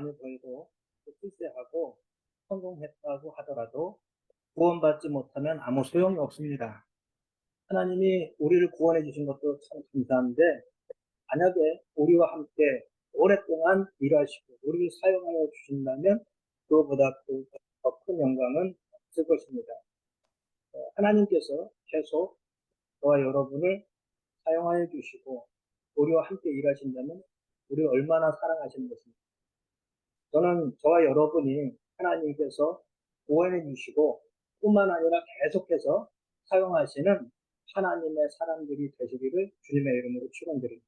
많이 벌고 출세하고 성공했다고 하더라도 구원받지 못하면 아무 소용이 없습니다. 하나님이 우리를 구원해 주신 것도 참 감사한데 만약에 우리와 함께 오랫동안 일하시고 우리를 사용하여 주신다면 그거보다 더 큰 영광은 없을 것입니다. 하나님께서 계속 저와 여러분을 사용하여 주시고 우리와 함께 일하신다면 우리를 얼마나 사랑하시는 것입니까? 저는 저와 여러분이 하나님께서 구원해 주시고 뿐만 아니라 계속해서 사용하시는 하나님의 사람들이 되시기를 주님의 이름으로 축원드립니다.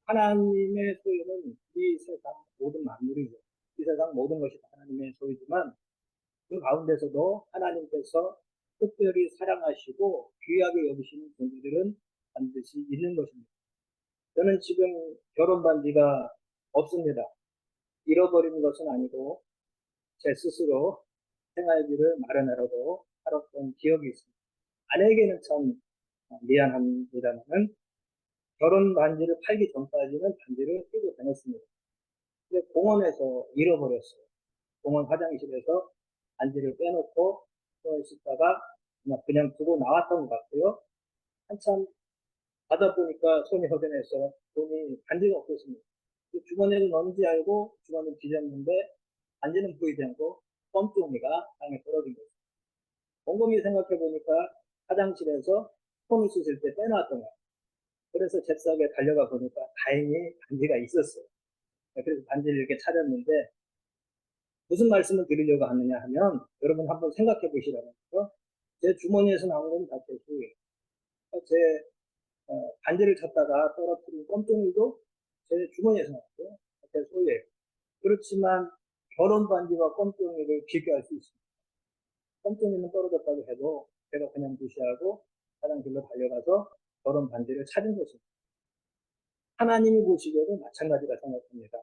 하나님의 소유는 이 세상 모든 만물이죠. 이 세상 모든 것이 하나님의 소유지만 그 가운데서도 하나님께서 특별히 사랑하시고 귀하게 여기시는 분들은 반드시 있는 것입니다. 저는 지금 결혼 반지가 없습니다. 잃어버린 것은 아니고 제 스스로 생활비를 마련하려고 살았던 기억이 있습니다. 아내에게는 참 미안합니다만은 결혼 반지를 팔기 전까지는 반지를 끼고 다녔습니다. 근데 공원에서 잃어버렸어요. 공원 화장실에서 반지를 빼놓고 씻다가 그냥 두고 나왔던 것 같고요. 한참 가다 보니까 손이 허전해서 돈이 반지가 없었습니다. 주머니에 넣은지 알고 주머니를 뒤졌는데 반지는 보이지 않고 껌종이가 땅에 떨어진 거죠. 곰곰이 생각해 보니까 화장실에서 손을 씻을 때 빼놨던 거예요. 그래서 잽싸게 달려가 보니까 다행히 반지가 있었어요. 그래서 반지를 이렇게 찾았는데 무슨 말씀을 드리려고 하느냐 하면 여러분 한번 생각해 보시라고요. 제 주머니에서 나온 건 다 제 소유예요. 제 반지를 찾다가 떨어뜨린 껌종이도 제 주머니에서 나왔고요. 제 소유예요. 그렇지만 결혼 반지와 껌종이를 비교할 수 있습니다. 껌종이는 떨어졌다고 해도 제가 그냥 무시하고 화장실로 달려가서 결혼 반지를 찾은 것입니다. 하나님이 보시기에도 마찬가지라 생각합니다.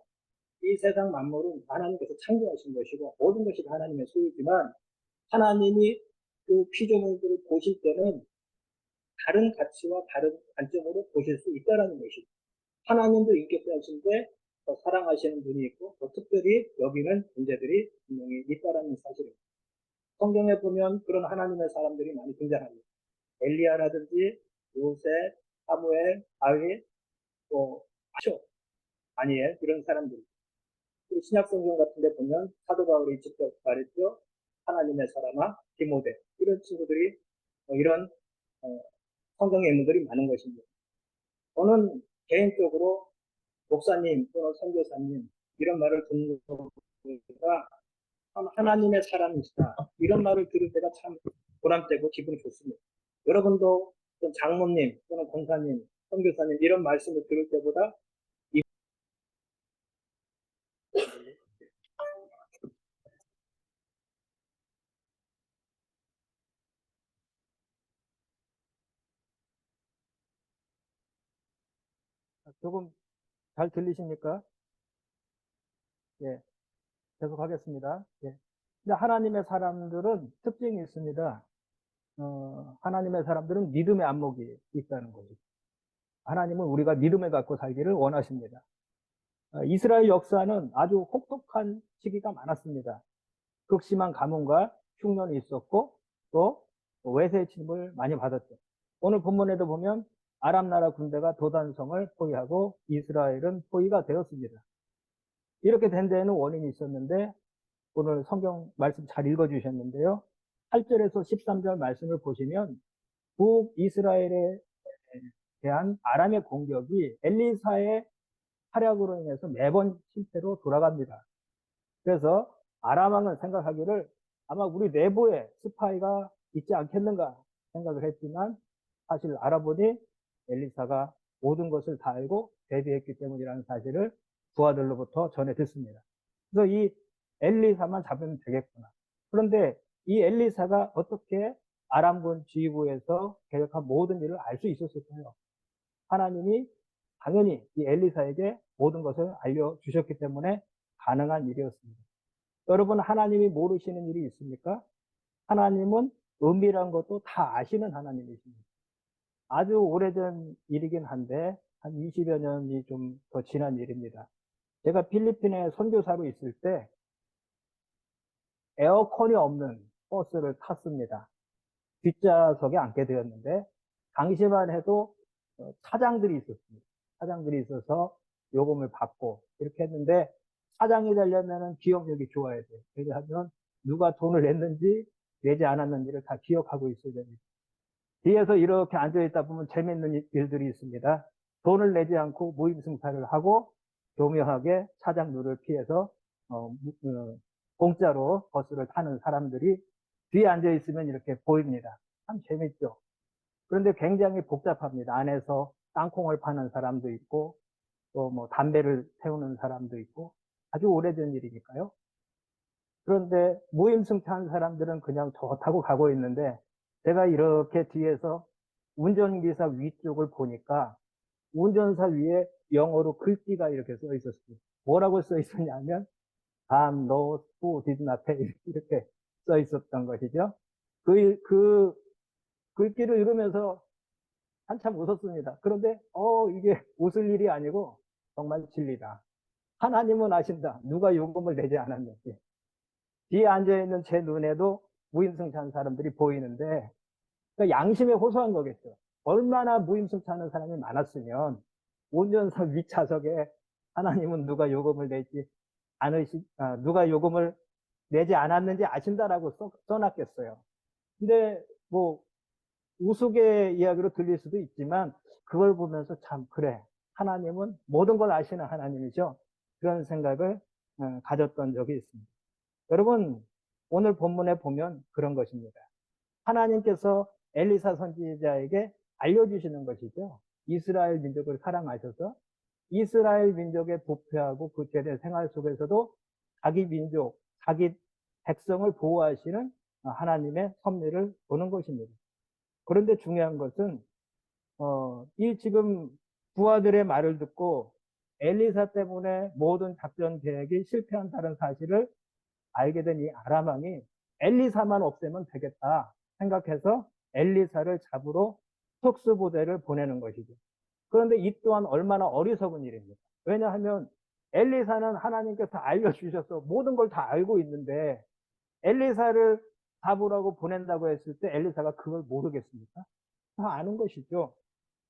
이 세상 만물은 하나님께서 창조하신 것이고 모든 것이 하나님의 소유지만 하나님이 그 피조물들을 보실 때는 다른 가치와 다른 관점으로 보실 수 있다는 것이죠. 하나님도 인격자이신데 더 사랑하시는 분이 있고 더 특별히 여기는 존재들이 분명히 있다는 사실입니다. 성경에 보면 그런 하나님의 사람들이 많이 등장합니다. 엘리야라든지 요셉, 사무엘, 다윗, 또 아쇼, 다니엘 이런 사람들. 신약 성경 같은 데 보면 사도 바울이 직접 말했죠. 하나님의 사람아 디모데 이런 친구들이 이런 성경의 인물들이 많은 것입니다. 저는 개인적으로 목사님 또는 선교사님 이런 말을 듣는 것보다 하나님의 사람이시다 이런 말을 들을 때가 참 보람되고 기분이 좋습니다. 여러분도 장모님 또는 권사님, 선교사님 이런 말씀을 들을 때보다 조금 잘 들리십니까? 예, 계속하겠습니다. 예. 근데 하나님의 사람들은 특징이 있습니다. 하나님의 사람들은 믿음의 안목이 있다는 거죠. 하나님은 우리가 믿음을 갖고 살기를 원하십니다. 이스라엘 역사는 아주 혹독한 시기가 많았습니다. 극심한 가뭄과 흉년이 있었고 또 외세의 침을 많이 받았죠. 오늘 본문에도 보면 아람 나라 군대가 도단성을 포위하고 이스라엘은 포위가 되었습니다. 이렇게 된 데에는 원인이 있었는데 오늘 성경 말씀 잘 읽어주셨는데요. 8절에서 13절 말씀을 보시면 북이스라엘에 대한 아람의 공격이 엘리사의 활약으로 인해서 매번 실패로 돌아갑니다. 그래서 아람 왕은 생각하기를 아마 우리 내부에 스파이가 있지 않겠는가 생각을 했지만 사실 알아보니 엘리사가 모든 것을 다 알고 대비했기 때문이라는 사실을 부하들로부터 전해 듣습니다. 그래서 이 엘리사만 잡으면 되겠구나. 그런데 이 엘리사가 어떻게 아람군 지휘부에서 계획한 모든 일을 알 수 있었을까요? 하나님이 당연히 이 엘리사에게 모든 것을 알려주셨기 때문에 가능한 일이었습니다. 여러분, 하나님이 모르시는 일이 있습니까? 하나님은 은밀한 것도 다 아시는 하나님이십니다. 아주 오래전 일이긴 한데 한 20여 년이 좀 더 지난 일입니다. 제가 필리핀에 선교사로 있을 때 에어컨이 없는 버스를 탔습니다. 뒷좌석에 앉게 되었는데, 당시만 해도 차장들이 있었습니다. 차장들이 있어서 요금을 받고 이렇게 했는데, 차장이 되려면 기억력이 좋아야 돼요. 왜냐하면 누가 돈을 냈는지 내지 않았는지를 다 기억하고 있어야 됩니다. 뒤에서 이렇게 앉아있다 보면 재밌는 일들이 있습니다. 돈을 내지 않고 무임승차를 하고 교묘하게 차장 룰을 피해서 공짜로 버스를 타는 사람들이 뒤에 앉아있으면 이렇게 보입니다. 참 재밌죠. 그런데 굉장히 복잡합니다. 안에서 땅콩을 파는 사람도 있고 또 뭐 담배를 태우는 사람도 있고 아주 오래된 일이니까요. 그런데 무임승차한 사람들은 그냥 좋다고 가고 있는데 제가 이렇게 뒤에서 운전기사 위쪽을 보니까 운전사 위에 영어로 글귀가 이렇게 써 있었어요. 뭐라고 써 있었냐면 I'm no who did not pay 이렇게 써 있었던 것이죠. 그 글귀를 읽으면서 한참 웃었습니다. 그런데 이게 웃을 일이 아니고 정말 진리다. 하나님은 아신다. 누가 요금을 내지 않았는지. 뒤에 앉아있는 제 눈에도 무임승차한 사람들이 보이는데 그러니까 양심에 호소한 거겠죠. 얼마나 무임승차하는 사람이 많았으면 운전사 윗좌석에 하나님은 누가 요금을 내지 누가 요금을 내지 않았는지 아신다라고 써놨겠어요. 근데 뭐 우스개 이야기로 들릴 수도 있지만 그걸 보면서 참 그래 하나님은 모든 걸 아시는 하나님이죠. 그런 생각을 가졌던 적이 있습니다. 여러분 오늘 본문에 보면 그런 것입니다. 하나님께서 엘리사 선지자에게 알려주시는 것이죠. 이스라엘 민족을 사랑하셔서 이스라엘 민족의 부패하고 구체된 생활 속에서도 자기 민족, 자기 백성을 보호하시는 하나님의 섭리를 보는 것입니다. 그런데 중요한 것은 이 지금 부하들의 말을 듣고 엘리사 때문에 모든 작전 계획이 실패한다는 사실을 알게 된 이 아람 왕이 엘리사만 없애면 되겠다 생각해서 엘리사를 잡으러 특수부대를 보내는 것이죠. 그런데 이 또한 얼마나 어리석은 일입니다. 왜냐하면 엘리사는 하나님께서 알려주셔서 모든 걸 다 알고 있는데 엘리사를 잡으라고 보낸다고 했을 때 엘리사가 그걸 모르겠습니까? 다 아는 것이죠.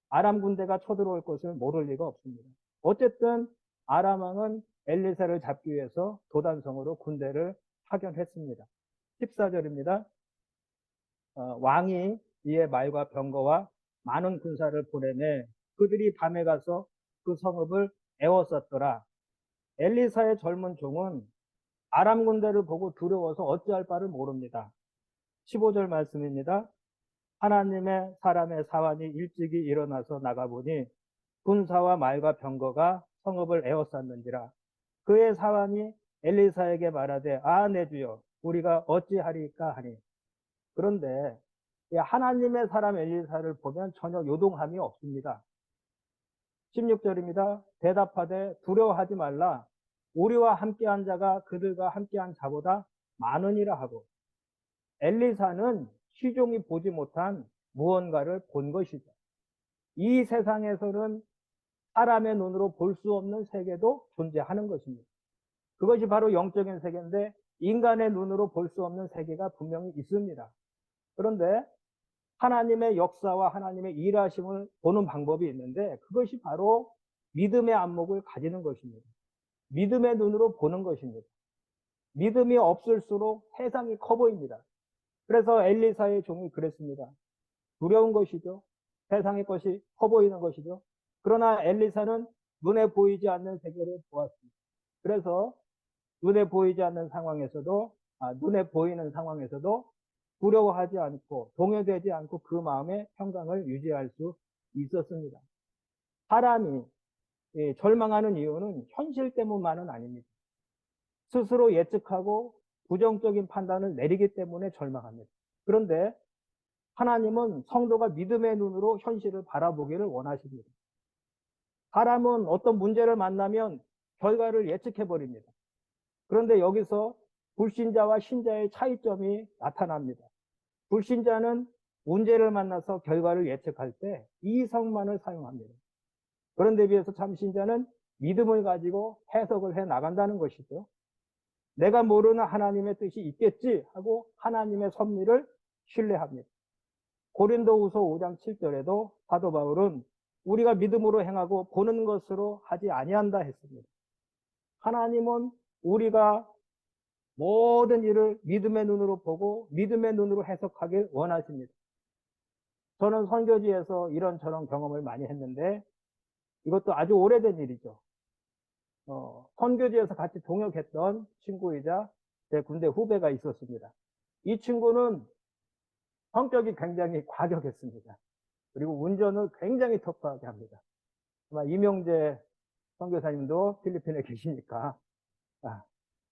아람 군대가 쳐들어올 것을 모를 리가 없습니다. 어쨌든 아람 왕은 엘리사를 잡기 위해서 도단성으로 군대를 파견했습니다. 14절입니다. 왕이 이에 말과 병거와 많은 군사를 보내매 그들이 밤에 가서 그 성읍을 에워쌌더라. 엘리사의 젊은 종은 아람 군대를 보고 두려워서 어찌할 바를 모릅니다. 15절 말씀입니다. 하나님의 사람의 사환이 일찍이 일어나서 나가보니 군사와 말과 병거가 성읍을 에워쌌는지라. 그의 사환이 엘리사에게 말하되 내 주여 우리가 어찌하리까 하니. 그런데 하나님의 사람 엘리사를 보면 전혀 요동함이 없습니다. 16절입니다. 대답하되 두려워하지 말라. 우리와 함께한 자가 그들과 함께한 자보다 많으니라 하고 엘리사는 시종이 보지 못한 무언가를 본 것이죠. 이 세상에서는 사람의 눈으로 볼 수 없는 세계도 존재하는 것입니다. 그것이 바로 영적인 세계인데 인간의 눈으로 볼 수 없는 세계가 분명히 있습니다. 그런데 하나님의 역사와 하나님의 일하심을 보는 방법이 있는데 그것이 바로 믿음의 안목을 가지는 것입니다. 믿음의 눈으로 보는 것입니다. 믿음이 없을수록 세상이 커 보입니다. 그래서 엘리사의 종이 그랬습니다. 두려운 것이죠. 세상의 것이 커 보이는 것이죠. 그러나 엘리사는 눈에 보이지 않는 세계를 보았습니다. 그래서 눈에 보이지 않는 상황에서도 눈에 보이는 상황에서도 두려워하지 않고 동요되지 않고 그 마음의 평강을 유지할 수 있었습니다. 사람이 절망하는 이유는 현실 때문만은 아닙니다. 스스로 예측하고 부정적인 판단을 내리기 때문에 절망합니다. 그런데 하나님은 성도가 믿음의 눈으로 현실을 바라보기를 원하십니다. 사람은 어떤 문제를 만나면 결과를 예측해버립니다. 그런데 여기서 불신자와 신자의 차이점이 나타납니다. 불신자는 문제를 만나서 결과를 예측할 때 이성만을 사용합니다. 그런데 비해서 참신자는 믿음을 가지고 해석을 해 나간다는 것이죠. 내가 모르는 하나님의 뜻이 있겠지 하고 하나님의 섭리를 신뢰합니다. 고린도후서 5장 7절에도 사도 바울은 우리가 믿음으로 행하고 보는 것으로 하지 아니한다 했습니다. 하나님은 우리가 모든 일을 믿음의 눈으로 보고 믿음의 눈으로 해석하길 원하십니다. 저는 선교지에서 이런저런 경험을 많이 했는데 이것도 아주 오래된 일이죠. 선교지에서 같이 동역했던 친구이자 제 군대 후배가 있었습니다. 이 친구는 성격이 굉장히 과격했습니다. 그리고 운전을 굉장히 터프하게 합니다. 아마 이명재 선교사님도 필리핀에 계시니까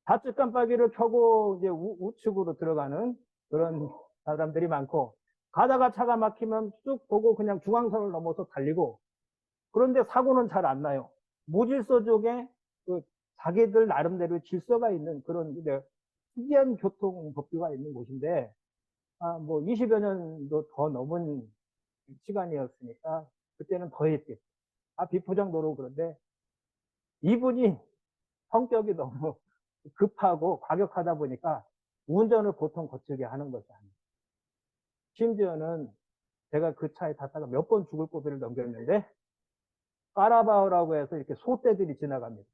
좌측 깜빡이를 켜고 이제 우측으로 들어가는 그런 사람들이 많고 가다가 차가 막히면 쭉 보고 그냥 중앙선을 넘어서 달리고 그런데 사고는 잘 안 나요. 무질서 쪽에 그 자기들 나름대로 질서가 있는 그런 특이한 교통법규가 있는 곳인데 뭐 20여 년도 더 넘은 시간이었으니까 그때는 더 했겠죠. 비포장도로 그런데 이분이 성격이 너무 급하고 과격하다 보니까 운전을 보통 거칠게 하는 것이 아니에요. 심지어는 제가 그 차에 탔다가 몇 번 죽을 고비를 넘겼는데 까라바오라고 해서 이렇게 소떼들이 지나갑니다.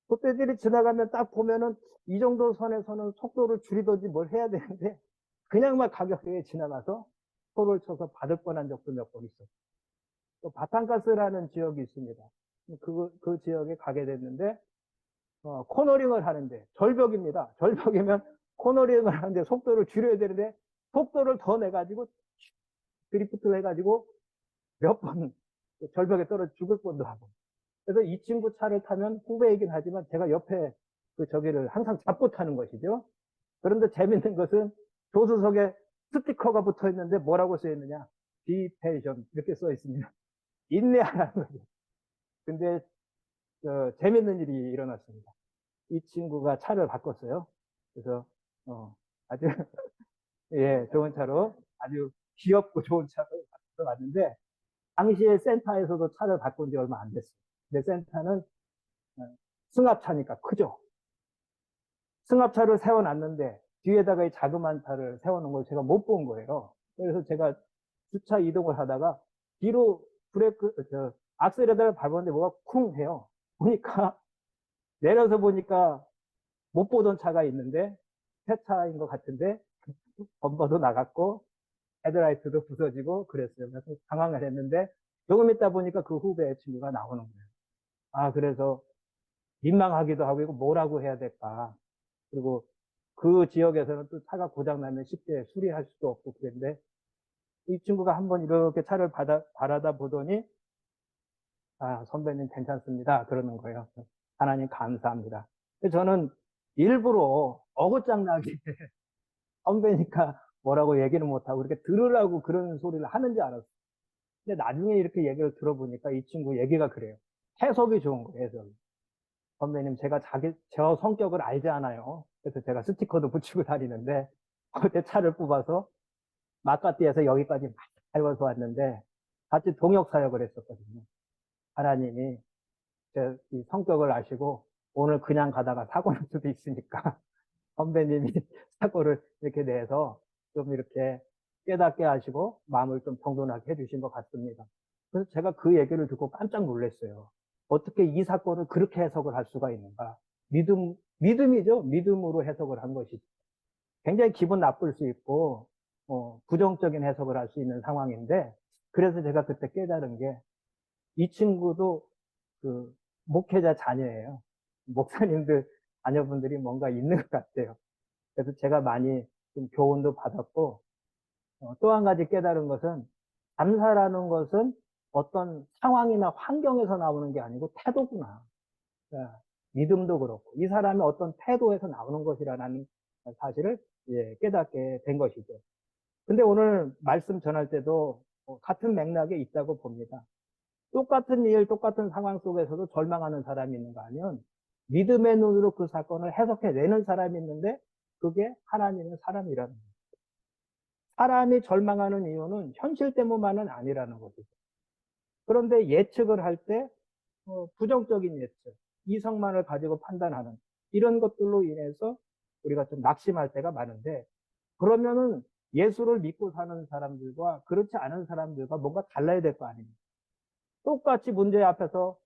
소떼들이 지나가면 딱 보면은 이 정도 선에서는 속도를 줄이든지 뭘 해야 되는데 그냥 막 가격하게 지나가서 소를 쳐서 받을 뻔한 적도 몇 번 있었어요. 또 바탄가스라는 지역이 있습니다. 그 지역에 가게 됐는데 코너링을 하는데 절벽입니다. 절벽이면 코너링을 하는데 속도를 줄여야 되는데 속도를 더 내가지고 드리프트를 해가지고 몇 번 절벽에 떨어져 죽을 뻔도 하고. 그래서 이 친구 차를 타면 후배이긴 하지만 제가 옆에 저기를 항상 잡고 타는 것이죠. 그런데 재밌는 것은 조수석에 스티커가 붙어 있는데 뭐라고 써 있느냐? Be patient 이렇게 써 있습니다. 인내하라는 거죠. 근데 재밌는 일이 일어났습니다. 이 친구가 차를 바꿨어요. 그래서 아주 예 좋은 차로 아주 귀엽고 좋은 차로 왔는데 당시에 센터에서도 차를 바꾼 지 얼마 안 됐어요. 근데 센터는 승합차니까 크죠. 승합차를 세워놨는데 뒤에다가 이 자그마한 차를 세워놓은 걸 제가 못 본 거예요. 그래서 제가 주차 이동을 하다가 뒤로 브레이크, 악셀에다가 밟았는데 뭐가 쿵 해요. 보니까 내려서 보니까 못 보던 차가 있는데 새 차인 것 같은데 범퍼도 나갔고 헤드라이트도 부서지고 그랬어요. 그래서 당황을 했는데 조금 있다 보니까 그 후배 친구가 나오는 거예요. 그래서 민망하기도 하고 이거 뭐라고 해야 될까. 그리고 그 지역에서는 또 차가 고장나면 쉽게 수리할 수도 없고 그랬는데 이 친구가 한번 이렇게 차를 바라다 보더니 선배님 괜찮습니다. 그러는 거예요. 하나님 감사합니다. 저는 일부러 어긋장나게 선배니까 뭐라고 얘기는 못하고 이렇게 들으라고 그런 소리를 하는 줄 알았어요. 근데 나중에 이렇게 얘기를 들어보니까 이 친구 얘기가 그래요. 해석이 좋은 거예요, 해석이. 선배님, 제가 저 성격을 알지 않아요. 그래서 제가 스티커도 붙이고 다니는데, 그때 차를 뽑아서 마카티에서 여기까지 밟아서 왔는데, 같이 동역 사역을 했었거든요. 하나님이 제 성격을 아시고, 오늘 그냥 가다가 사고 날 수도 있으니까, 선배님이 사고를 이렇게 내서 좀 이렇게 깨닫게 하시고, 마음을 좀 정돈하게 해주신 것 같습니다. 그래서 제가 그 얘기를 듣고 깜짝 놀랐어요. 어떻게 이 사건을 그렇게 해석을 할 수가 있는가? 믿음이죠. 믿음으로 해석을 한 것이죠. 굉장히 기분 나쁠 수 있고, 부정적인 해석을 할 수 있는 상황인데, 그래서 제가 그때 깨달은 게, 이 친구도 그 목회자 자녀예요. 목사님들 자녀분들이 뭔가 있는 것 같아요. 그래서 제가 많이 좀 교훈도 받았고, 또 한 가지 깨달은 것은, 감사라는 것은 어떤 상황이나 환경에서 나오는 게 아니고 태도구나. 그러니까 믿음도 그렇고 이 사람의 어떤 태도에서 나오는 것이라는 사실을 깨닫게 된 것이죠. 근데 오늘 말씀 전할 때도 같은 맥락에 있다고 봅니다. 똑같은 일, 똑같은 상황 속에서도 절망하는 사람이 있는가 하면 믿음의 눈으로 그 사건을 해석해내는 사람이 있는데 그게 하나님의 사람이라는 거예요. 사람이 절망하는 이유는 현실 때문만은 아니라는 거죠. 그런데 예측을 할 때 부정적인 예측, 이성만을 가지고 판단하는 이런 것들로 인해서 우리가 좀 낙심할 때가 많은데, 그러면은 예수를 믿고 사는 사람들과 그렇지 않은 사람들과 뭔가 달라야 될 거 아닙니까? 똑같이 문제 앞에서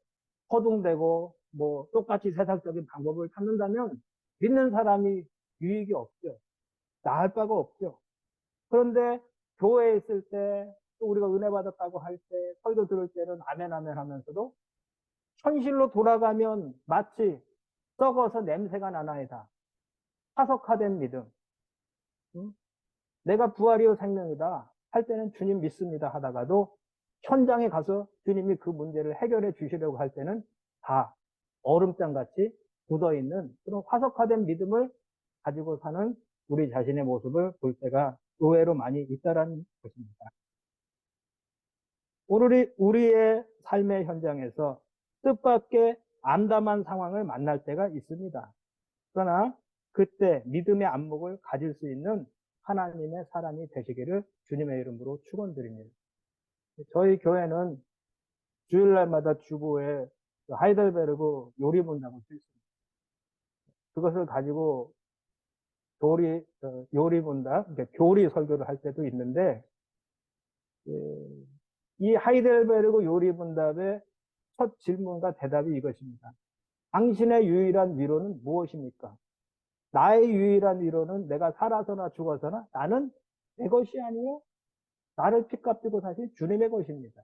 허둥대고 뭐 똑같이 세상적인 방법을 찾는다면 믿는 사람이 유익이 없죠. 나을 바가 없죠. 그런데 교회에 있을 때, 또 우리가 은혜 받았다고 할 때, 설교 들을 때는 아멘 아멘 하면서도 현실로 돌아가면 마치 썩어서 냄새가 나나이다. 화석화된 믿음. 응? 내가 부활이요 생명이다 할 때는 주님 믿습니다 하다가도 현장에 가서 주님이 그 문제를 해결해 주시려고 할 때는 다 얼음장 같이 굳어있는 그런 화석화된 믿음을 가지고 사는 우리 자신의 모습을 볼 때가 의외로 많이 있다라는 것입니다. 우리의 삶의 현장에서 뜻밖의 암담한 상황을 만날 때가 있습니다. 그러나 그때 믿음의 안목을 가질 수 있는 하나님의 사람이 되시기를 주님의 이름으로 축원드립니다. 저희 교회는 주일날마다 주보에 하이델베르그 요리문답을 쓰습니다. 그것을 가지고 요리문답, 그러니까 교리 설교를 할 때도 있는데, 이 하이델베르그 요리문답의 첫 질문과 대답이 이것입니다. 당신의 유일한 위로는 무엇입니까? 나의 유일한 위로는 내가 살아서나 죽어서나 나는 내 것이 아니요 나를 핏값지고 사실 주님의 것입니다.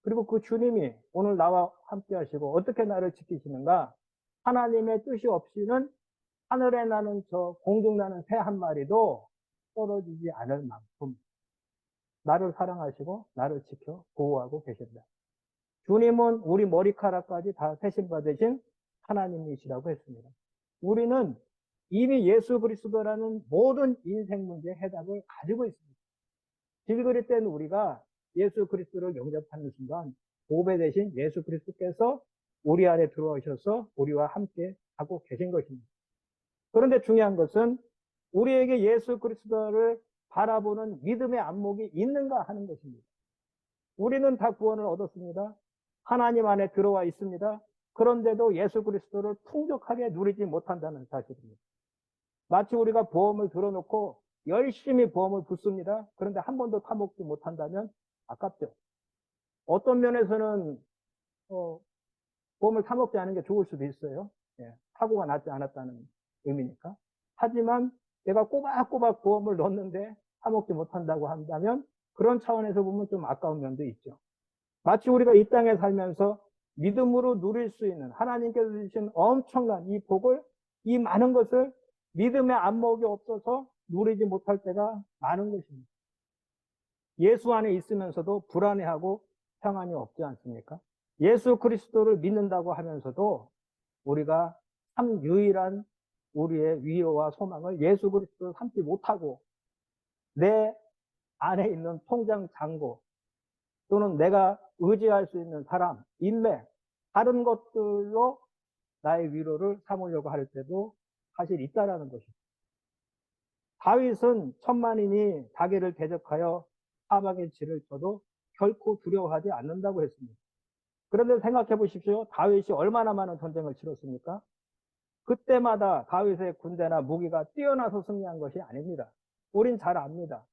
그리고 그 주님이 오늘 나와 함께 하시고 어떻게 나를 지키시는가? 하나님의 뜻이 없이는 하늘에 나는 저 공중 나는 새 한 마리도 떨어지지 않을 만큼 나를 사랑하시고 나를 지켜 보호하고 계신다. 주님은 우리 머리카락까지 다 세심받으신 하나님이시라고 했습니다. 우리는 이미 예수 그리스도라는 모든 인생 문제의 해답을 가지고 있습니다. 길거리 때는 우리가 예수 그리스도를 영접하는 순간 보배 대신 예수 그리스도께서 우리 안에 들어오셔서 우리와 함께 하고 계신 것입니다. 그런데 중요한 것은 우리에게 예수 그리스도를 바라보는 믿음의 안목이 있는가 하는 것입니다. 우리는 다 구원을 얻었습니다. 하나님 안에 들어와 있습니다. 그런데도 예수 그리스도를 풍족하게 누리지 못한다는 사실입니다. 마치 우리가 보험을 들어놓고 열심히 보험을 붓습니다. 그런데 한 번도 타먹지 못한다면 아깝죠. 어떤 면에서는 보험을 타먹지 않은 게 좋을 수도 있어요. 예, 사고가 나지 않았다는 의미니까. 하지만 내가 꼬박꼬박 보험을 넣었는데 타먹지 못한다고 한다면 그런 차원에서 보면 좀 아까운 면도 있죠. 마치 우리가 이 땅에 살면서 믿음으로 누릴 수 있는 하나님께서 주신 엄청난 이 복을, 이 많은 것을 믿음의 안목이 없어서 누리지 못할 때가 많은 것입니다. 예수 안에 있으면서도 불안해하고 평안이 없지 않습니까? 예수 그리스도를 믿는다고 하면서도 우리가 참 유일한 우리의 위로와 소망을 예수 그리스도를 삼지 못하고 내 안에 있는 통장 잔고 또는 내가 의지할 수 있는 사람, 인맥, 다른 것들로 나의 위로를 삼으려고 할 때도 사실 있다라는 것입니다. 다윗은 천만인이 자기를 대적하여 사방에 질을 쳐도 결코 두려워하지 않는다고 했습니다. 그런데 생각해 보십시오. 다윗이 얼마나 많은 전쟁을 치렀습니까? 그때마다 다윗의 군대나 무기가 뛰어나서 승리한 것이 아닙니다. 우린 잘 압니다.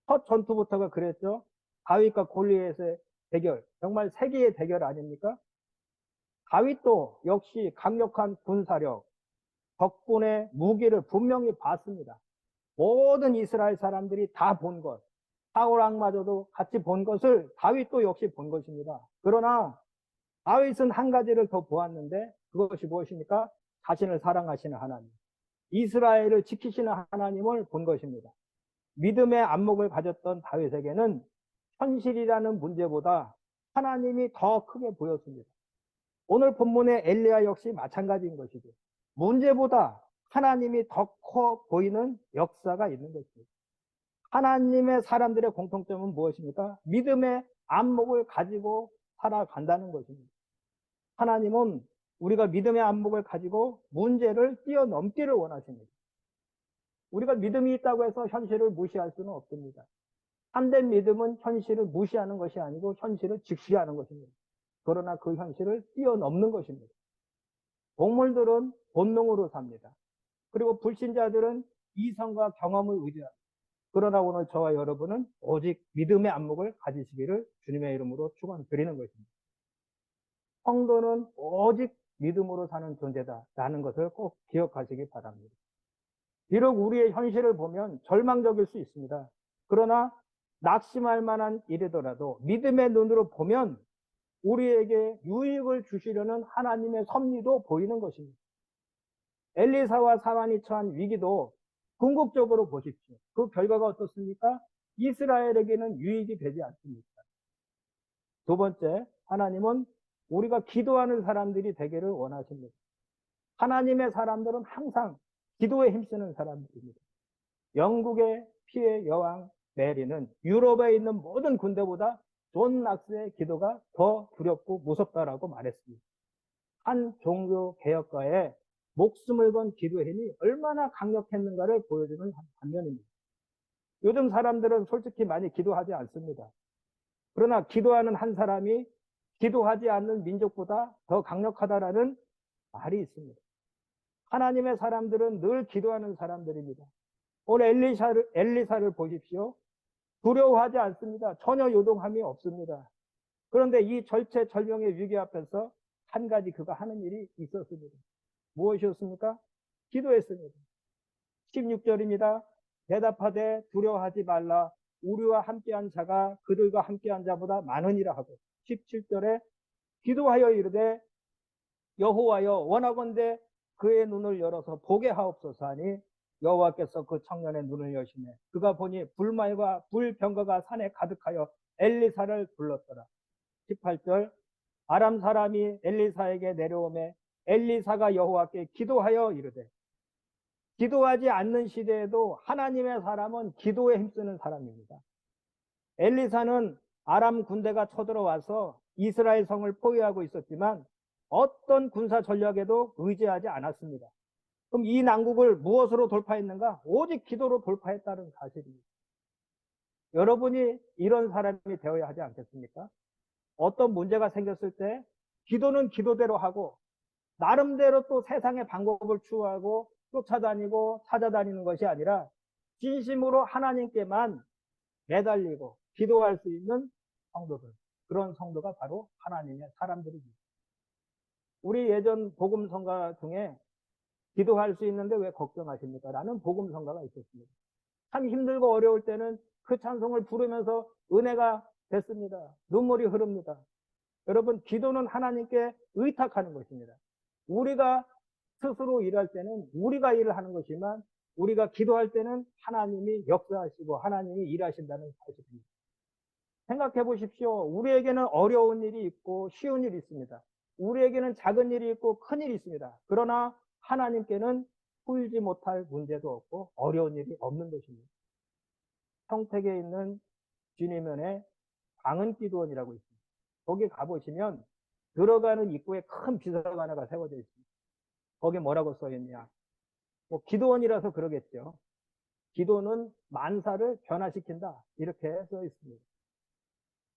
첫 전투부터가 그랬죠. 다윗과 골리앗의 대결, 정말 세계의 대결 아닙니까? 다윗도 역시 강력한 군사력, 적군의 무기를 분명히 봤습니다. 모든 이스라엘 사람들이 다 본 것, 사울 왕마저도 같이 본 것을 다윗도 역시 본 것입니다. 그러나 다윗은 한 가지를 더 보았는데 그것이 무엇입니까? 자신을 사랑하시는 하나님, 이스라엘을 지키시는 하나님을 본 것입니다. 믿음의 안목을 가졌던 다윗에게는 현실이라는 문제보다 하나님이 더 크게 보였습니다. 오늘 본문의 엘리야 역시 마찬가지인 것이죠. 문제보다 하나님이 더 커 보이는 역사가 있는 것입니다. 하나님의 사람들의 공통점은 무엇입니까? 믿음의 안목을 가지고 살아간다는 것입니다. 하나님은 우리가 믿음의 안목을 가지고 문제를 뛰어넘기를 원하십니다. 우리가 믿음이 있다고 해서 현실을 무시할 수는 없습니다. 참된 믿음은 현실을 무시하는 것이 아니고 현실을 직시하는 것입니다. 그러나 그 현실을 뛰어넘는 것입니다. 동물들은 본능으로 삽니다. 그리고 불신자들은 이성과 경험을 의지합니다. 그러나 오늘 저와 여러분은 오직 믿음의 안목을 가지시기를 주님의 이름으로 축원드리는 것입니다. 성도는 오직 믿음으로 사는 존재다라는 것을 꼭 기억하시기 바랍니다. 비록 우리의 현실을 보면 절망적일 수 있습니다. 그러나 낙심할 만한 일이더라도 믿음의 눈으로 보면 우리에게 유익을 주시려는 하나님의 섭리도 보이는 것입니다. 엘리사와 사만이 처한 위기도 궁극적으로 보십시오. 그 결과가 어떻습니까? 이스라엘에게는 유익이 되지 않습니다. 두 번째, 하나님은 우리가 기도하는 사람들이 되기를 원하십니다. 하나님의 사람들은 항상 기도에 힘쓰는 사람들입니다. 영국의 피해 여왕 메리는 유럽에 있는 모든 군대보다 존 낙스의 기도가 더 두렵고 무섭다라고 말했습니다. 한 종교 개혁가의 목숨을 건 기도의 힘이 얼마나 강력했는가를 보여주는 반면입니다. 요즘 사람들은 솔직히 많이 기도하지 않습니다. 그러나 기도하는 한 사람이 기도하지 않는 민족보다 더 강력하다라는 말이 있습니다. 하나님의 사람들은 늘 기도하는 사람들입니다. 오늘 엘리사를 보십시오. 두려워하지 않습니다. 전혀 요동함이 없습니다. 그런데 이 절체절명의 위기 앞에서 한 가지 그가 하는 일이 있었습니다. 무엇이었습니까? 기도했습니다. 16절입니다. 대답하되 두려워하지 말라. 우리와 함께한 자가 그들과 함께한 자보다 많으니라 하고 17절에 기도하여 이르되 여호와여 원하건대 그의 눈을 열어서 보게 하옵소서 하니 여호와께서 그 청년의 눈을 여시매 그가 보니 불말과 불병거가 산에 가득하여 엘리사를 불렀더라. 18절 아람 사람이 엘리사에게 내려오매 엘리사가 여호와께 기도하여 이르되 기도하지 않는 시대에도 하나님의 사람은 기도에 힘쓰는 사람입니다. 엘리사는 아람 군대가 쳐들어와서 이스라엘 성을 포위하고 있었지만 어떤 군사 전략에도 의지하지 않았습니다. 그럼 이 난국을 무엇으로 돌파했는가? 오직 기도로 돌파했다는 사실입니다. 여러분이 이런 사람이 되어야 하지 않겠습니까? 어떤 문제가 생겼을 때 기도는 기도대로 하고 나름대로 또 세상의 방법을 추구하고 쫓아다니고 찾아다니는 것이 아니라 진심으로 하나님께만 매달리고 기도할 수 있는 성도들, 그런 성도가 바로 하나님의 사람들입니다. 우리 예전 복음성가 중에 기도할 수 있는데 왜 걱정하십니까? 라는 복음성가가 있었습니다. 참 힘들고 어려울 때는 그 찬송을 부르면서 은혜가 됐습니다. 눈물이 흐릅니다. 여러분, 기도는 하나님께 의탁하는 것입니다. 우리가 스스로 일할 때는 우리가 일을 하는 것이지만 우리가 기도할 때는 하나님이 역사하시고 하나님이 일하신다는 사실입니다. 생각해 보십시오. 우리에게는 어려운 일이 있고 쉬운 일이 있습니다. 우리에게는 작은 일이 있고 큰 일이 있습니다. 그러나 하나님께는 풀지 못할 문제도 없고 어려운 일이 없는 것입니다. 평택에 있는 주님면에 광은기도원이라고 있습니다. 거기 가보시면 들어가는 입구에 큰 비서가 하나가 세워져 있습니다. 거기에 뭐라고 써있냐? 뭐 기도원이라서 그러겠죠. 기도는 만사를 변화시킨다. 이렇게 써 있습니다.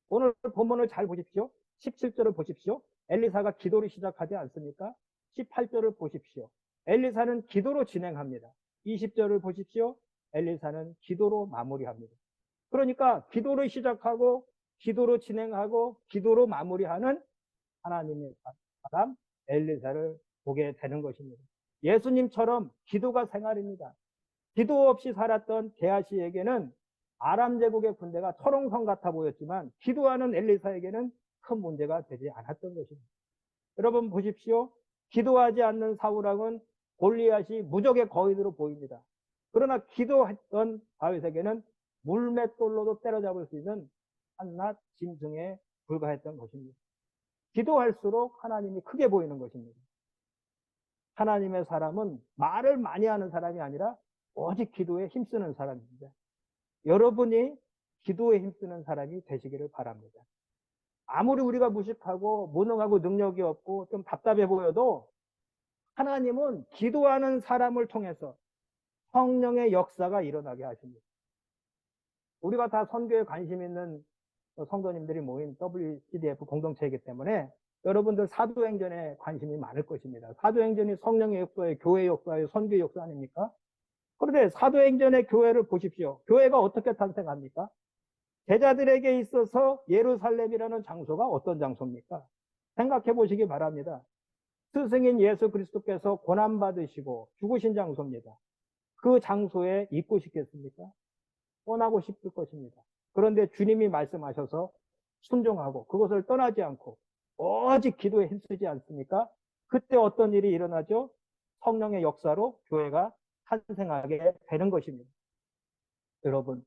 오늘 본문을 잘 보십시오. 17절을 보십시오. 엘리사가 기도를 시작하지 않습니까? 18절을 보십시오. 엘리사는 기도로 진행합니다. 20절을 보십시오. 엘리사는 기도로 마무리합니다. 그러니까 기도를 시작하고 기도로 진행하고 기도로 마무리하는 하나님의 사람 엘리사를 보게 되는 것입니다. 예수님처럼 기도가 생활입니다. 기도 없이 살았던 게하시에게는 아람 제국의 군대가 철옹성 같아 보였지만 기도하는 엘리사에게는 큰 문제가 되지 않았던 것입니다. 여러분 보십시오. 기도하지 않는 사울왕은 골리앗이 무적의 거인으로 보입니다. 그러나 기도했던 다윗에게는 물맷돌로도 때려잡을 수 있는 한낱 짐승에 불과했던 것입니다. 기도할수록 하나님이 크게 보이는 것입니다. 하나님의 사람은 말을 많이 하는 사람이 아니라 오직 기도에 힘쓰는 사람입니다. 여러분이 기도에 힘쓰는 사람이 되시기를 바랍니다. 아무리 우리가 무식하고 무능하고 능력이 없고 좀 답답해 보여도 하나님은 기도하는 사람을 통해서 성령의 역사가 일어나게 하십니다. 우리가 다 선교에 관심 있는 성도님들이 모인 WCDF 공동체이기 때문에 여러분들 사도행전에 관심이 많을 것입니다. 사도행전이 성령의 역사에 교회 역사에 선교 역사 아닙니까? 그런데 사도행전의 교회를 보십시오. 교회가 어떻게 탄생합니까? 제자들에게 있어서 예루살렘이라는 장소가 어떤 장소입니까? 생각해 보시기 바랍니다. 스승인 예수 그리스도께서 고난받으시고 죽으신 장소입니다. 그 장소에 있고 싶겠습니까? 떠나고 싶을 것입니다. 그런데 주님이 말씀하셔서 순종하고 그것을 떠나지 않고 오직 기도에 힘쓰지 않습니까? 그때 어떤 일이 일어나죠? 성령의 역사로 교회가 탄생하게 되는 것입니다. 여러분,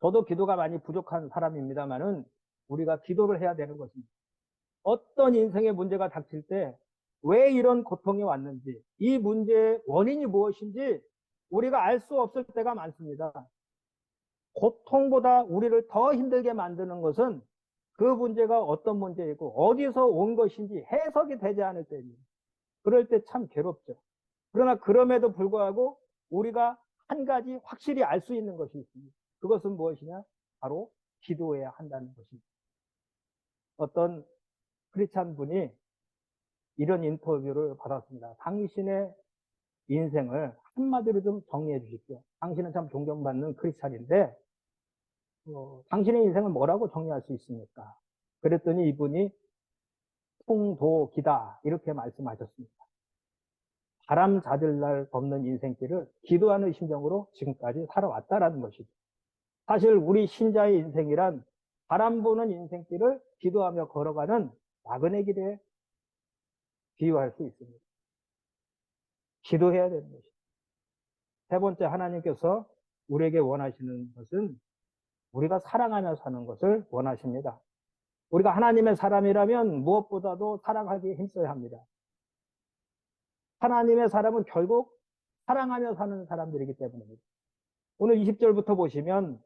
저도 기도가 많이 부족한 사람입니다만은 우리가 기도를 해야 되는 것입니다. 어떤 인생의 문제가 닥칠 때 왜 이런 고통이 왔는지, 이 문제의 원인이 무엇인지 우리가 알 수 없을 때가 많습니다. 고통보다 우리를 더 힘들게 만드는 것은 그 문제가 어떤 문제이고 어디서 온 것인지 해석이 되지 않을 때입니다. 그럴 때 참 괴롭죠. 그러나 그럼에도 불구하고 우리가 한 가지 확실히 알 수 있는 것이 있습니다. 그것은 무엇이냐? 바로 기도해야 한다는 것입니다. 어떤 크리스찬 분이 이런 인터뷰를 받았습니다. 당신의 인생을 한마디로 좀 정리해 주십시오. 당신은 참 존경받는 크리스찬인데 당신의 인생을 뭐라고 정리할 수 있습니까? 그랬더니 이분이 풍도기다 이렇게 말씀하셨습니다. 바람 잦을 날 없는 인생길을 기도하는 심정으로 지금까지 살아왔다라는 것이죠. 사실 우리 신자의 인생이란 바람 부는 인생길을 기도하며 걸어가는 나그네 길에 비유할 수 있습니다. 기도해야 되는 것이죠. 세 번째, 하나님께서 우리에게 원하시는 것은 우리가 사랑하며 사는 것을 원하십니다. 우리가 하나님의 사람이라면 무엇보다도 사랑하기에 힘써야 합니다. 하나님의 사람은 결국 사랑하며 사는 사람들이기 때문입니다. 오늘 20절부터 보시면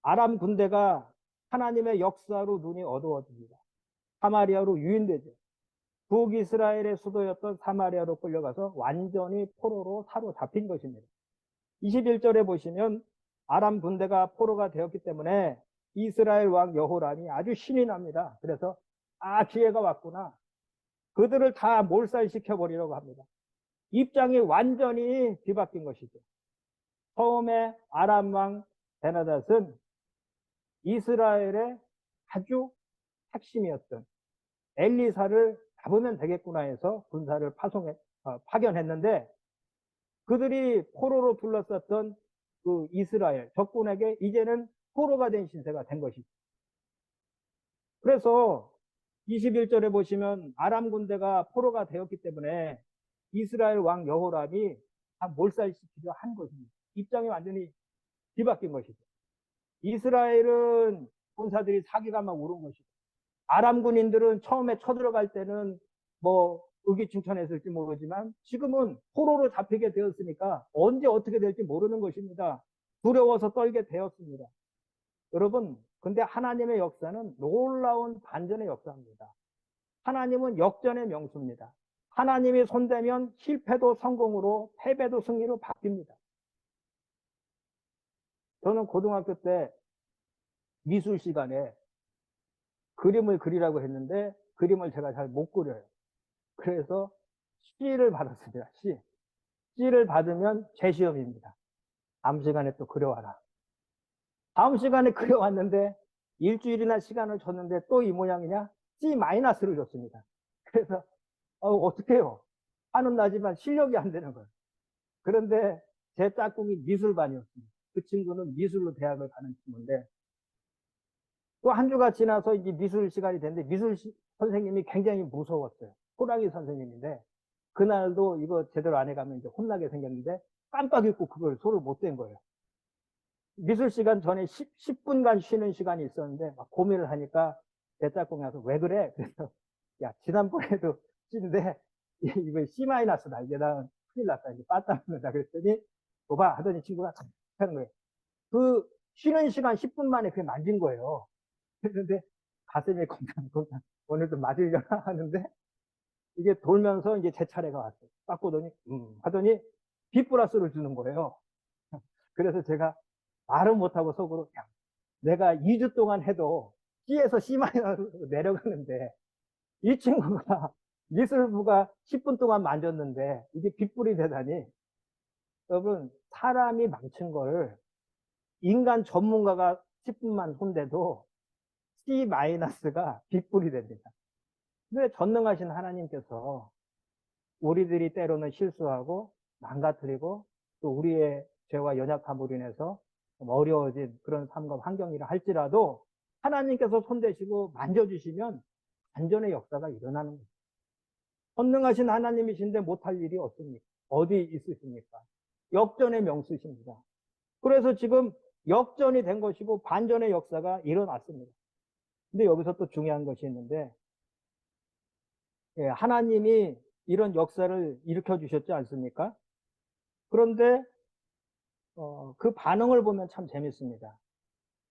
아람 군대가 하나님의 역사로 눈이 어두워집니다. 사마리아로 유인되죠. 북이스라엘의 수도였던 사마리아로 끌려가서 완전히 포로로 사로잡힌 것입니다. 21절에 보시면 아람 군대가 포로가 되었기 때문에 이스라엘 왕 여호람이 아주 신이 납니다. 그래서 기회가 왔구나. 그들을 다 몰살시켜 버리려고 합니다. 입장이 완전히 뒤바뀐 것이죠. 처음에 아람 왕 베나닷은 이스라엘의 아주 핵심이었던 엘리사를 잡으면 되겠구나 해서 군사를 파견했는데 그들이 포로로 둘러쌌던 그 이스라엘 적군에게 이제는 포로가 된 신세가 된 것이죠. 그래서 21절에 보시면 아람 군대가 포로가 되었기 때문에 이스라엘 왕 여호람이 다 몰살시키려 한 것입니다. 입장이 완전히 뒤바뀐 것이죠. 이스라엘은 군사들이 사기가 막 오른 것이고 아람 군인들은 처음에 쳐들어갈 때는 뭐 의기충천했을지 모르지만 지금은 포로로 잡히게 되었으니까 언제 어떻게 될지 모르는 것입니다. 두려워서 떨게 되었습니다. 여러분, 근데 하나님의 역사는 놀라운 반전의 역사입니다. 하나님은 역전의 명수입니다. 하나님이 손대면 실패도 성공으로 패배도 승리로 바뀝니다. 저는 고등학교 때 미술 시간에 그림을 그리라고 했는데 그림을 제가 잘 못 그려요. 그래서 C를 받았습니다. C를 받으면 재시험입니다. 다음 시간에 또 그려와라. 다음 시간에 그려왔는데 일주일이나 시간을 줬는데 또 이 모양이냐? C-를 줬습니다. 그래서 어떡해요? 하는 나지만 실력이 안 되는 거예요. 그런데 제 짝꿍이 미술반이었습니다. 그 친구는 미술로 대학을 가는 친구인데 또 한 주가 지나서 이제 미술 시간이 됐는데 미술 선생님이 굉장히 무서웠어요. 호랑이 선생님인데 그날도 이거 제대로 안 해가면 이제 혼나게 생겼는데 깜빡 잊고 그걸 손을 못 댄 거예요. 미술 시간 전에 10분간 쉬는 시간이 있었는데 막 고민을 하니까 내 짝꿍이 와서 왜 그래? 그래서 야 지난번에도 C인데 이거 C-다. 이제 나 큰일 났다. 이제 빠따는다. 그랬더니 봐 하더니 친구가 하는 거예요. 그 쉬는 시간 10분 만에 그게 만진 거예요. 그런데 가슴이 콩당콩당 오늘도 맞으려나 하는데 이게 돌면서 이제 제 차례가 왔어요. 딱 보더니 하더니 B 플러스를 주는 거예요. 그래서 제가 말은 못하고 속으로 내가 2주 동안 해도 C에서 C-로 내려가는데 이 친구가 미술부가 10분 동안 만졌는데 이게 빗불이 되다니. 여러분, 사람이 망친 걸 인간 전문가가 10분만 손대도 C-가 빗불이 됩니다. 근데 전능하신 하나님께서 우리들이 때로는 실수하고 망가뜨리고 또 우리의 죄와 연약함으로 인해서 좀 어려워진 그런 삶과 환경이라 할지라도 하나님께서 손대시고 만져주시면 반전의 역사가 일어나는 거예요. 전능하신 하나님이신데 못할 일이 없습니까? 어디 있으십니까? 역전의 명수십니다. 그래서 지금 역전이 된 것이고 반전의 역사가 일어났습니다. 근데 여기서 또 중요한 것이 있는데, 하나님이 이런 역사를 일으켜 주셨지 않습니까? 그런데 그 반응을 보면 참 재밌습니다.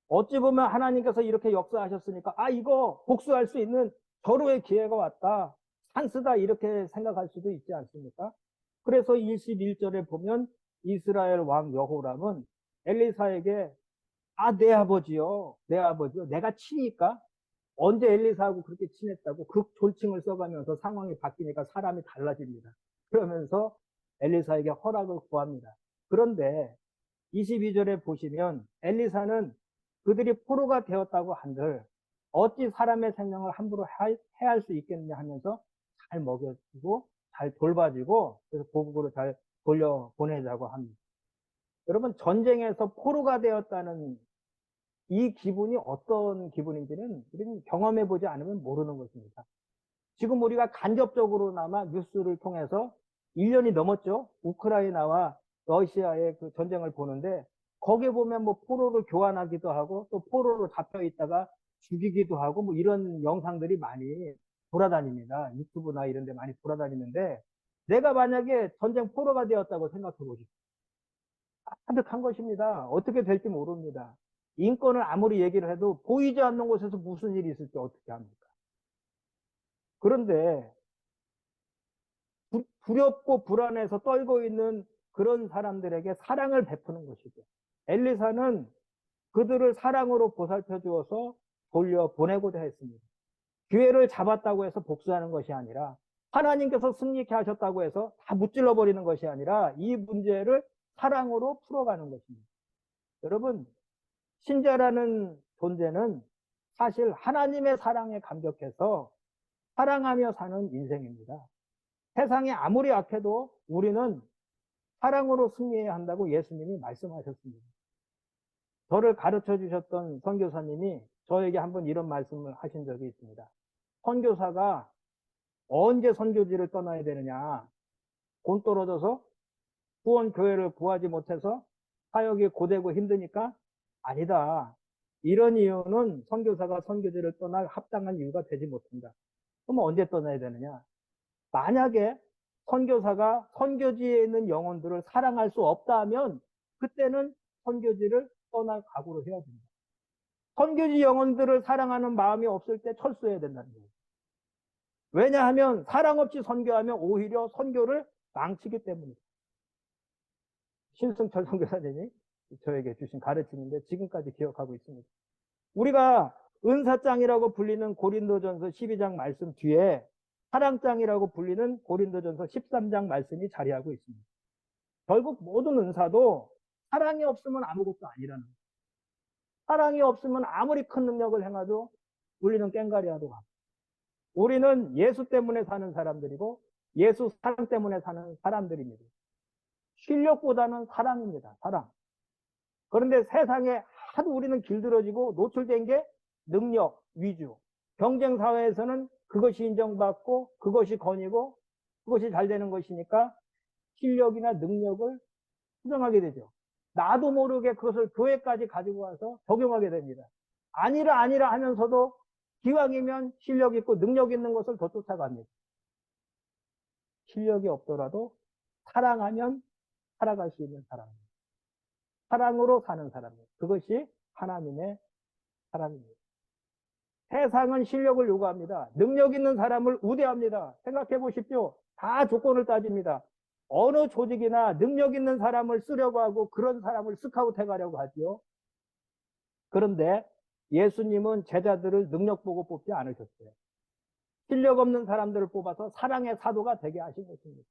어찌 보면 하나님께서 이렇게 역사하셨으니까 이거 복수할 수 있는 절호의 기회가 왔다, 찬스다, 이렇게 생각할 수도 있지 않습니까? 그래서 21절에 보면 이스라엘 왕 여호람은 엘리사에게 내 아버지요, 내가 치니까. 언제 엘리사하고 그렇게 친했다고 그 졸칭을 써가면서 상황이 바뀌니까 사람이 달라집니다. 그러면서 엘리사에게 허락을 구합니다. 그런데 22절에 보시면 엘리사는 그들이 포로가 되었다고 한들 어찌 사람의 생명을 함부로 해할 수 있겠느냐 하면서 잘 먹여주고 잘 돌봐주고 그래서 고국으로 잘 돌려보내자고 합니다. 여러분, 전쟁에서 포로가 되었다는 이 기분이 어떤 기분인지는 우리는 경험해보지 않으면 모르는 것입니다. 지금 우리가 간접적으로나마 뉴스를 통해서 1년이 넘었죠. 우크라이나와 러시아의 그 전쟁을 보는데 거기에 보면 뭐 포로를 교환하기도 하고 또 포로로 잡혀 있다가 죽이기도 하고 뭐 이런 영상들이 많이 돌아다닙니다. 유튜브나 이런 데 많이 돌아다니는데, 내가 만약에 전쟁 포로가 되었다고 생각해 보십시오. 가득한 것입니다. 어떻게 될지 모릅니다. 인권을 아무리 얘기를 해도 보이지 않는 곳에서 무슨 일이 있을지 어떻게 합니까? 그런데 두렵고 불안해서 떨고 있는 그런 사람들에게 사랑을 베푸는 것이죠. 엘리사는 그들을 사랑으로 보살펴 주어서 돌려보내고자 했습니다. 기회를 잡았다고 해서 복수하는 것이 아니라, 하나님께서 승리케 하셨다고 해서 다 무찔러 버리는 것이 아니라 이 문제를 사랑으로 풀어가는 것입니다. 여러분, 신자라는 존재는 사실 하나님의 사랑에 감격해서 사랑하며 사는 인생입니다. 세상이 아무리 악해도 우리는 사랑으로 승리해야 한다고 예수님이 말씀하셨습니다. 저를 가르쳐 주셨던 선교사님이 저에게 한번 이런 말씀을 하신 적이 있습니다. 선교사가 언제 선교지를 떠나야 되느냐? 돈 떨어져서 후원교회를 구하지 못해서 사역이 고되고 힘드니까? 아니다. 이런 이유는 선교사가 선교지를 떠날 합당한 이유가 되지 못한다. 그럼 언제 떠나야 되느냐? 만약에 선교사가 선교지에 있는 영혼들을 사랑할 수 없다면 그때는 선교지를 떠날 각오를 해야 됩니다. 선교지 영혼들을 사랑하는 마음이 없을 때 철수해야 된다는 거예요. 왜냐하면 사랑 없이 선교하면 오히려 선교를 망치기 때문입니다. 신승철 선교사님이 저에게 주신 가르침인데 지금까지 기억하고 있습니다. 우리가 은사장이라고 불리는 고린도전서 12장 말씀 뒤에 사랑장이라고 불리는 고린도전서 13장 말씀이 자리하고 있습니다. 결국 모든 은사도 사랑이 없으면 아무것도 아니라는 거예요. 사랑이 없으면 아무리 큰 능력을 행해도 우리는 깽가리하도 가고, 우리는 예수 때문에 사는 사람들이고 예수 사랑 때문에 사는 사람들입니다. 실력보다는 사랑입니다. 사랑. 그런데 세상에 하도 우리는 길들어지고 노출된 게 능력 위주. 경쟁 사회에서는 그것이 인정받고 그것이 권이고 그것이 잘 되는 것이니까 실력이나 능력을 수정하게 되죠. 나도 모르게 그것을 교회까지 가지고 와서 적용하게 됩니다. 아니라 하면서도 기왕이면 실력 있고 능력 있는 것을 더 쫓아갑니다. 실력이 없더라도 사랑하면 살아갈 수 있는 사람입니다. 사랑으로 사는 사람입니다. 그것이 하나님의 사랑입니다. 세상은 실력을 요구합니다. 능력 있는 사람을 우대합니다. 생각해 보십시오. 다 조건을 따집니다. 어느 조직이나 능력 있는 사람을 쓰려고 하고 그런 사람을 스카우트 해가려고 하죠. 그런데 예수님은 제자들을 능력 보고 뽑지 않으셨어요. 실력 없는 사람들을 뽑아서 사랑의 사도가 되게 하신 것입니다.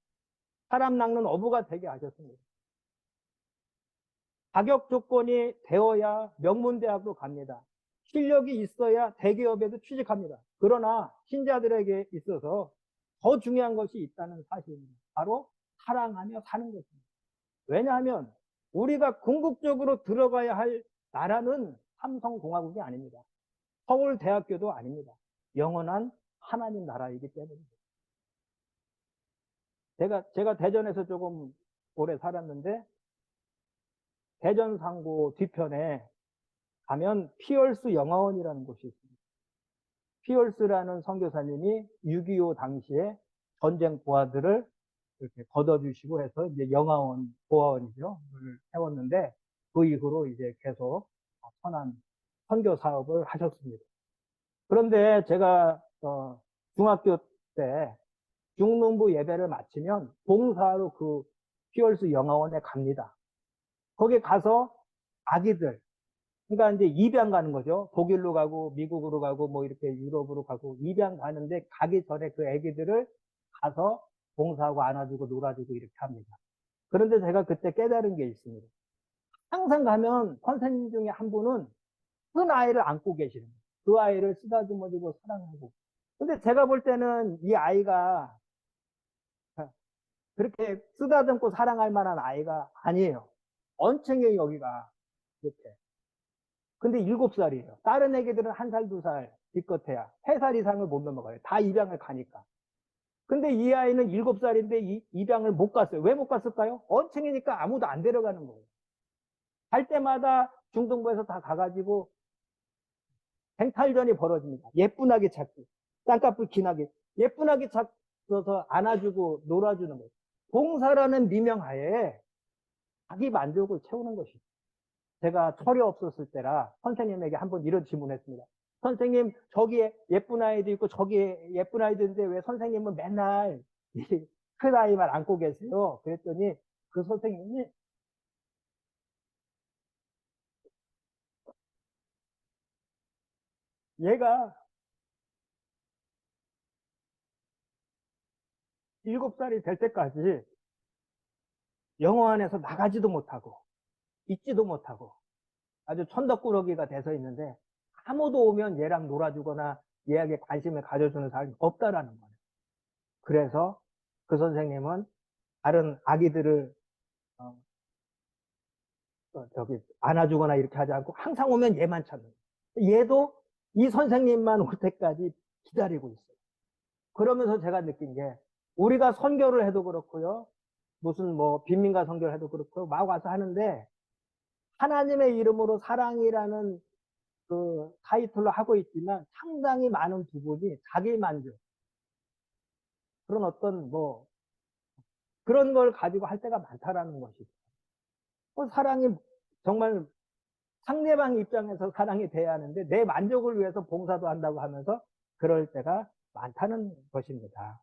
사람 낚는 어부가 되게 하셨습니다. 자격 조건이 되어야 명문대학도 갑니다. 실력이 있어야 대기업에도 취직합니다. 그러나 신자들에게 있어서 더 중요한 것이 있다는 사실입니다. 바로 사랑하며 사는 것입니다. 왜냐하면 우리가 궁극적으로 들어가야 할 나라는 삼성공화국이 아닙니다. 서울대학교도 아닙니다. 영원한 하나님 나라이기 때문입니다. 제가 대전에서 조금 오래 살았는데 대전 상고 뒤편에 가면 피얼스 영화원이라는 곳이 있습니다. 피얼스라는 선교사님이 6.25 당시에 전쟁 부하들을 이렇게 걷어주시고 해서 이제 영화원, 보아원이죠. 를 세웠는데 그 이후로 이제 계속 선한 선교 사업을 하셨습니다. 그런데 제가 중학교 때 중농부 예배를 마치면 봉사로 그 피얼스 영화원에 갑니다. 거기 가서 아기들, 그러니까 이제 입양 가는 거죠. 독일로 가고 미국으로 가고 뭐 이렇게 유럽으로 가고 입양 가는데 가기 전에 그 아기들을 가서 봉사하고 안아주고 놀아주고 이렇게 합니다. 그런데 제가 그때 깨달은 게 있습니다. 항상 가면 선생님 중에 한 분은 큰 아이를 안고 계시는 거예요. 그 아이를 쓰다듬어주고 사랑하고. 근데 제가 볼 때는 이 아이가 그렇게 쓰다듬고 사랑할 만한 아이가 아니에요. 언챙이 여기가 이렇게. 근데 7살이에요. 다른 애기들은 1살, 2살 기껏해야 3살 이상을 못 넘어가요. 다 입양을 가니까. 근데 이 아이는 7살인데 입양을 못 갔어요. 왜 못 갔을까요? 언챙이니까 아무도 안 데려가는 거예요. 갈 때마다 중등부에서 다 가가지고 쟁탈전이 벌어집니다. 예쁜 아기 찾기, 땅값을 기나게 예쁜 아기 찾아서 안아주고 놀아주는 거예요. 봉사라는 미명하에 자기 만족을 채우는 것이죠. 제가 철이 없었을 때라 선생님에게 한번 이런 질문했습니다. 선생님, 저기에 예쁜 아이도 있고 저기에 예쁜 아이도 있는데 왜 선생님은 맨날 큰 아이만 안고 계세요? 그랬더니 그 선생님이 얘가 7살이 될 때까지 영어 안에서 나가지도 못하고 있지도 못하고 아주 천덕꾸러기가 돼서 있는데 아무도 오면 얘랑 놀아주거나 얘에게 관심을 가져주는 사람이 없다라는 거예요. 그래서 그 선생님은 다른 아기들을 어, 저기 안아주거나 이렇게 하지 않고 항상 오면 얘만 찾는 거예요. 얘도 이 선생님만 올 때까지 기다리고 있어요. 그러면서 제가 느낀 게 우리가 선교를 해도 그렇고요. 무슨 뭐 빈민가 선교를 해도 그렇고 막 와서 하는데 하나님의 이름으로 사랑이라는 그 타이틀로 하고 있지만 상당히 많은 부분이 자기 만족 그런 어떤 뭐 그런 걸 가지고 할 때가 많다라는 것이죠. 사랑이 정말 상대방 입장에서 사랑이 돼야 하는데 내 만족을 위해서 봉사도 한다고 하면서 그럴 때가 많다는 것입니다.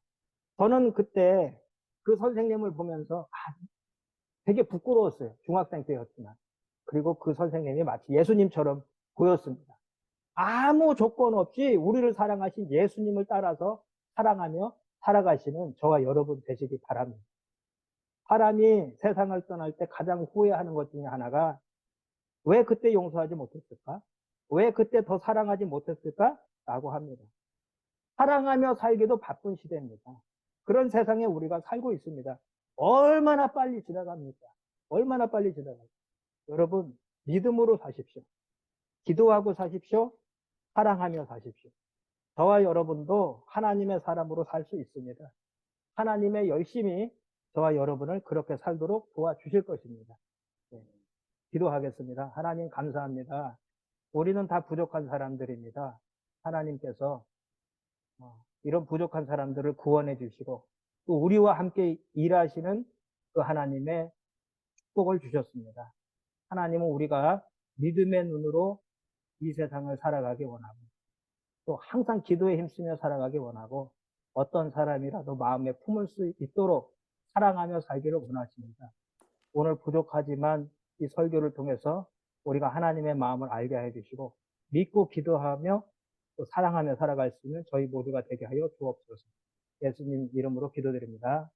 저는 그때 그 선생님을 보면서 되게 부끄러웠어요. 중학생 때였지만. 그리고 그 선생님이 마치 예수님처럼 보였습니다. 아무 조건 없이 우리를 사랑하신 예수님을 따라서 사랑하며 살아가시는 저와 여러분 되시기 바랍니다. 사람이 세상을 떠날 때 가장 후회하는 것 중에 하나가 왜 그때 용서하지 못했을까? 왜 그때 더 사랑하지 못했을까? 라고 합니다. 사랑하며 살기도 바쁜 시대입니다. 그런 세상에 우리가 살고 있습니다. 얼마나 빨리 지나갑니까? 얼마나 빨리 지나갑니까? 여러분, 믿음으로 사십시오. 기도하고 사십시오. 사랑하며 사십시오. 저와 여러분도 하나님의 사람으로 살 수 있습니다. 하나님의 열심히 저와 여러분을 그렇게 살도록 도와주실 것입니다. 네. 기도하겠습니다. 하나님 감사합니다. 우리는 다 부족한 사람들입니다. 하나님께서 이런 부족한 사람들을 구원해 주시고 또 우리와 함께 일하시는 그 하나님의 축복을 주셨습니다. 하나님은 우리가 믿음의 눈으로 이 세상을 살아가기 원하고 또 항상 기도에 힘쓰며 살아가기 원하고 어떤 사람이라도 마음에 품을 수 있도록 사랑하며 살기를 원하십니다. 오늘 부족하지만 이 설교를 통해서 우리가 하나님의 마음을 알게 해 주시고 믿고 기도하며 또 사랑하며 살아갈 수 있는 저희 모두가 되게 하여 주옵소서. 예수님 이름으로 기도드립니다.